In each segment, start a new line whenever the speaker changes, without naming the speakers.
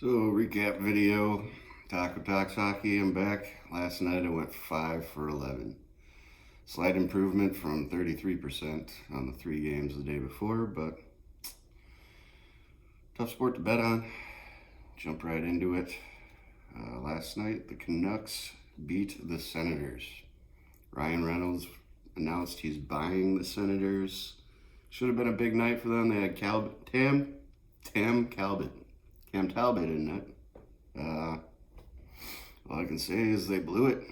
So, recap video. Taco Talks Hockey, I'm back. Last night I went 5 for 11. Slight improvement from 33% on the 3 games the day before, but tough sport to bet on. Jump right into it. Last night, the Canucks beat the Senators. Ryan Reynolds announced he's buying the Senators. Should have been a big night for them. They had Cam Talbot in it. All I can say is they blew it.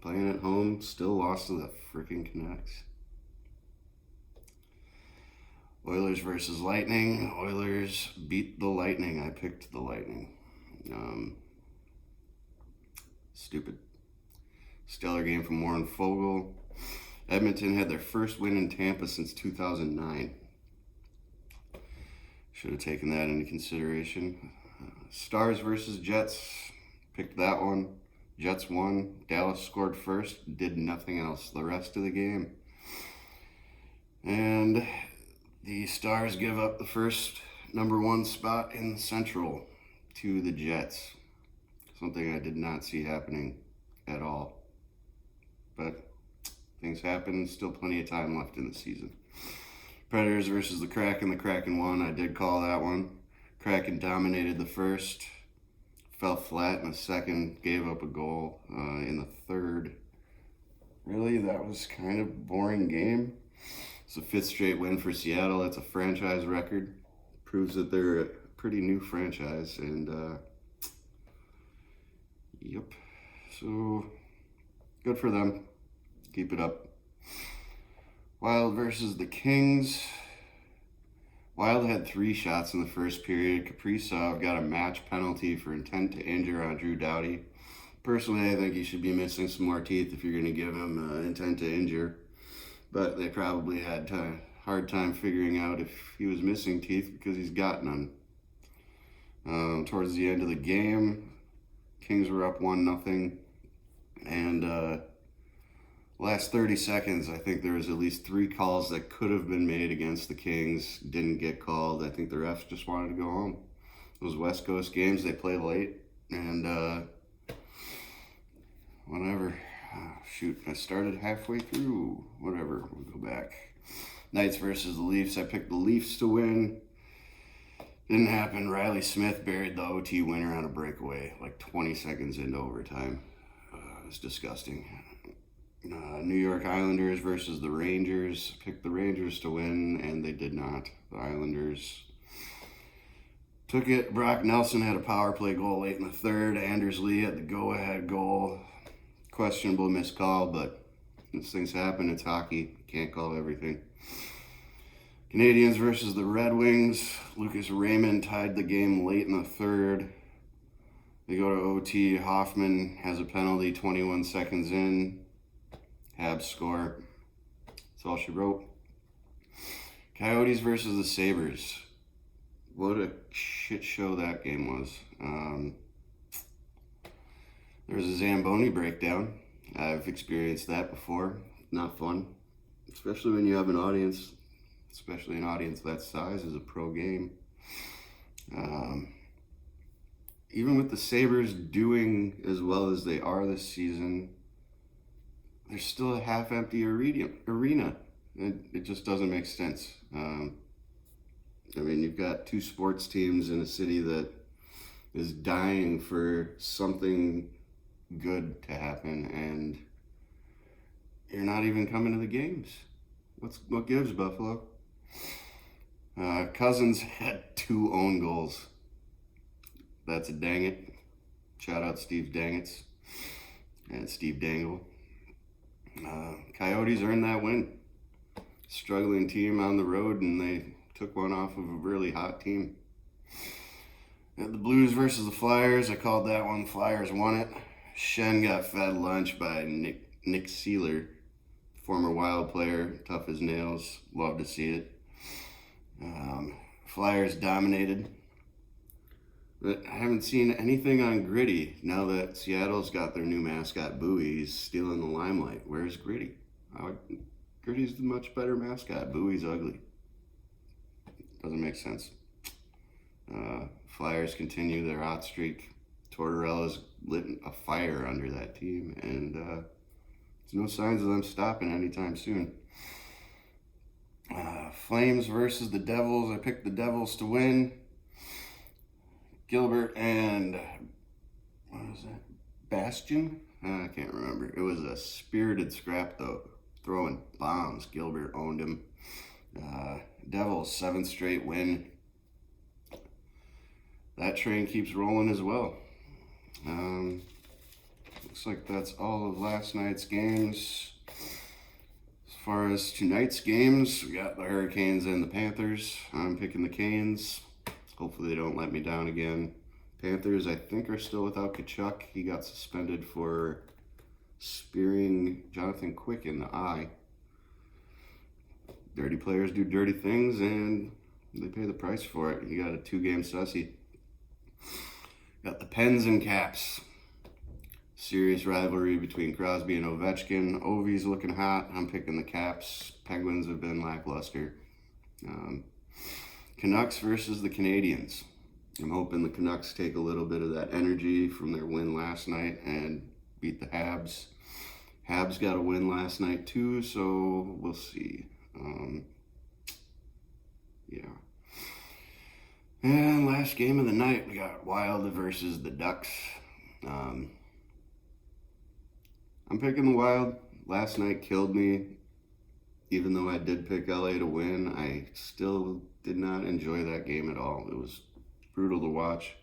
Playing at home, still lost to the freaking Canucks. Oilers versus Lightning. Oilers beat the Lightning. I picked the Lightning. Stupid. Stellar game from Warren Foegele. Edmonton had their first win in Tampa since 2009. Should have taken that into consideration. Stars versus Jets. Picked that one. Jets won. Dallas scored first. Did nothing else the rest of the game. And the Stars give up the first number 1 spot in the Central to the Jets. Something I did not see happening at all. But things happen. Still plenty of time left in the season. Predators versus the Kraken. The Kraken won. I did call that one. Kraken dominated the first. Fell flat in the second. Gave up a goal in the third. Really, that was kind of a boring game. It's a 5th straight win for Seattle. That's a franchise record. Proves that they're a pretty new franchise. And, yep. So, good for them. Keep it up. Wild versus the Kings. Wild had 3 shots in the first period. Kaprizov got a match penalty for intent to injure on Drew Doughty. Personally, I think he should be missing some more teeth if you're going to give him intent to injure. But they probably had a hard time figuring out if he was missing teeth because he's got none. Towards the end of the game, Kings were up 1-0. And last 30 seconds, I think there was at least 3 calls that could have been made against the Kings. Didn't get called. I think the refs just wanted to go home. Those West Coast games, they play late. And whatever. Shoot, I started halfway through. Whatever, we'll go back. Knights versus the Leafs. I picked the Leafs to win. Didn't happen. Riley Smith buried the OT winner on a breakaway like 20 seconds into overtime. It was disgusting. New York Islanders versus the Rangers. Picked the Rangers to win, and they did not. The Islanders took it. Brock Nelson had a power play goal late in the third. Anders Lee had the go-ahead goal. Questionable missed call, but these things happen. It's hockey. Can't call everything. Canadiens versus the Red Wings. Lucas Raymond tied the game late in the third. They go to OT. Hoffman has a penalty 21 seconds in. Habs score. That's all she wrote. Coyotes versus the Sabres. What a shit show that game was. There was a Zamboni breakdown. I've experienced that before. Not fun. Especially when you have an audience. Especially an audience that size is a pro game. Even with the Sabres doing as well as they are this season, there's still a half-empty arena. It just doesn't make sense. I mean, you've got 2 sports teams in a city that is dying for something good to happen, and you're not even coming to the games. What gives, Buffalo? Cousins had 2 own goals. That's a dang it. Shout out Steve Dangets and Steve Dangle. Coyotes earned that win. Struggling team on the road, and they took one off of a really hot team. The Blues versus the Flyers. I called that one. Flyers won it. Shen got fed lunch by Nick Seeler, former Wild player, tough as nails. Love to see it. Flyers dominated. But I haven't seen anything on Gritty now that Seattle's got their new mascot, Bowie. He's stealing the limelight. Where's Gritty? Gritty's the much better mascot. Bowie's ugly. Doesn't make sense. Flyers continue their hot streak. Tortorella's lit a fire under that team, and there's no signs of them stopping anytime soon. Flames versus the Devils. I picked the Devils to win. Gilbert and what was that? Bastion? I can't remember. It was a spirited scrap though. Throwing bombs. Gilbert owned him. Devils, 7th straight win. That train keeps rolling as well. Looks like that's all of last night's games. As far as tonight's games, we got the Hurricanes and the Panthers. I'm picking the Canes. Hopefully they don't let me down again. Panthers, I think, are still without Tkachuk. He got suspended for spearing Jonathan Quick in the eye. Dirty players do dirty things, and they pay the price for it. You got a 2-game sussy. Got the Pens and Caps. Serious rivalry between Crosby and Ovechkin. Ovi's looking hot. I'm picking the Caps. Penguins have been lackluster. Canucks versus the Canadiens. I'm hoping the Canucks take a little bit of that energy from their win last night and beat the Habs. Habs got a win last night too, so we'll see. Yeah. And last game of the night, we got Wild versus the Ducks. I'm picking the Wild. Last night killed me. Even though I did pick LA to win, I still did not enjoy that game at all. It was brutal to watch.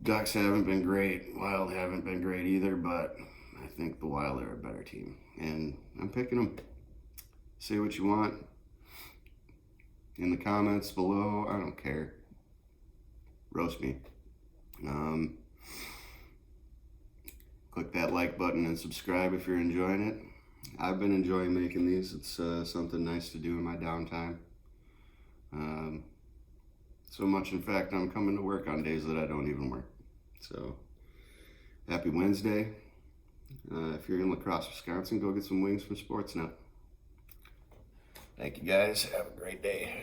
Ducks haven't been great. Wild haven't been great either, but I think the Wild are a better team. And I'm picking them. Say what you want in the comments below. I don't care. Roast me. Click that like button and subscribe if you're enjoying it. I've been enjoying making these. It's something nice to do in my downtime. So much, in fact, I'm coming to work on days that I don't even work. So, happy Wednesday. If you're in La Crosse, Wisconsin, go get some wings from Sportsnet. Thank you guys. Have a great day.